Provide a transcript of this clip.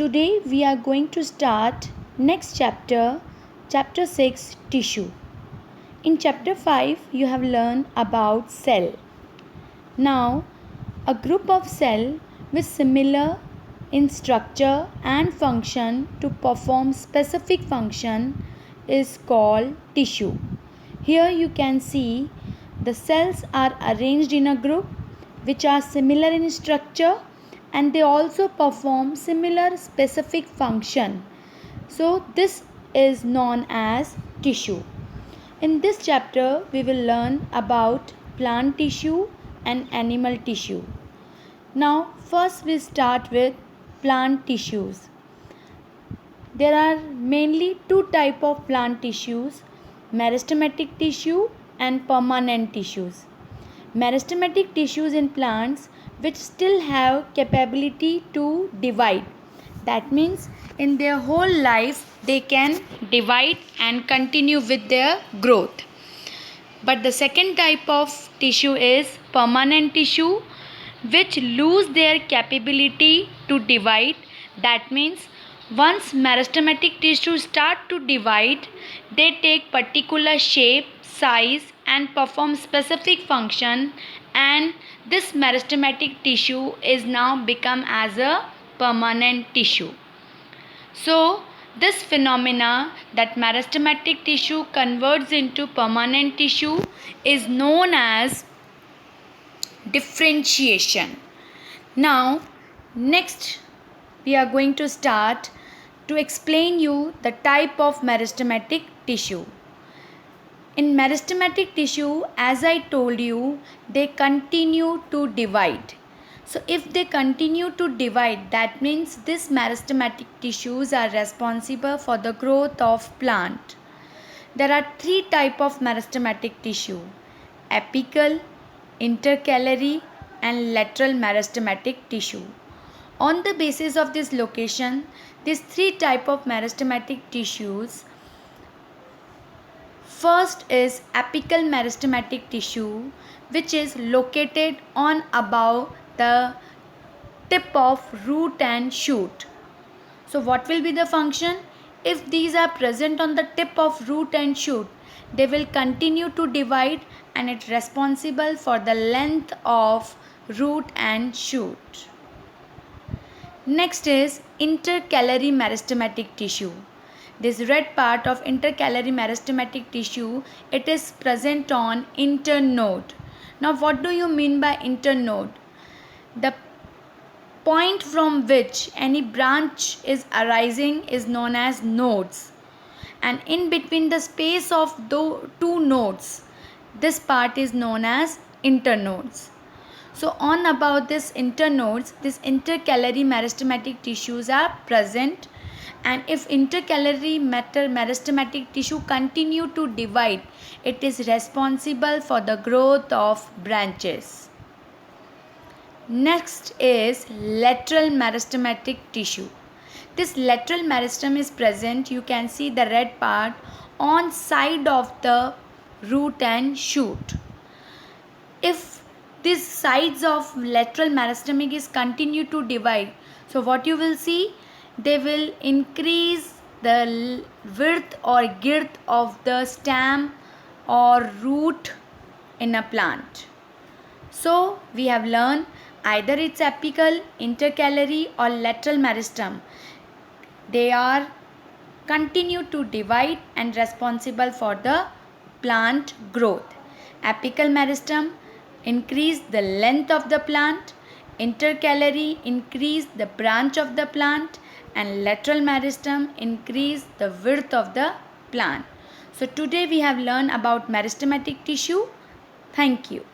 Today we are going to start next chapter, chapter 6, tissue. In chapter 5 you have learned about cell. Now a group of cell with similar in structure and function to perform specific function is called tissue. Here you can see the cells are arranged in a group which are similar in structure and they also perform similar specific function. So this is known as tissue. In this chapter we will learn about plant tissue and animal tissue. Now first we start with plant tissues. There are mainly two types of plant tissues, meristematic tissue and permanent tissues. Meristematic tissues in plants which still have capability to divide. That means in their whole life they can divide and continue with their growth. But the second type of tissue is permanent tissue which lose their capability to divide. That means once meristematic tissue start to divide, they take particular shape, size and perform specific function, and this meristematic tissue is now become as a permanent tissue. So this phenomena that meristematic tissue converts into permanent tissue is known as differentiation. Now next we are going to start to explain you the type of meristematic tissue. In meristematic tissue, as I told you, they continue to divide. So if they continue to divide, that means these meristematic tissues are responsible for the growth of plant. There are three types of meristematic tissue: apical, intercalary and lateral meristematic tissue. On the basis of this location, these three types of meristematic tissues, first is apical meristematic tissue which is located on above the tip of root and shoot. So what will be the function? If these are present on the tip of root and shoot, they will continue to divide and it's responsible for the length of root and shoot. Next is intercalary meristematic tissue. This red part of intercalary meristematic tissue, it is present on internode. Now what do you mean by internode? The point from which any branch is arising is known as nodes, and in between the space of two nodes, this part is known as internodes. So on about this internodes, this intercalary meristematic tissues are present, and if intercalary meristematic tissue continue to divide, it is responsible for the growth of branches. Next is lateral meristematic tissue. This lateral meristem is present, you can see the red part on side of the root and shoot. If these sides of lateral meristemic is continue to divide, so what you will see, they will increase the width or girth of the stem or root in a plant. So we have learned either it's apical, intercalary or lateral meristem. They are continue to divide and responsible for the plant growth. Apical meristem increase the length of the plant, intercalary increase the branch of the plant, and lateral meristem increase the width of the plant. So today we have learned about meristematic tissue. Thank you.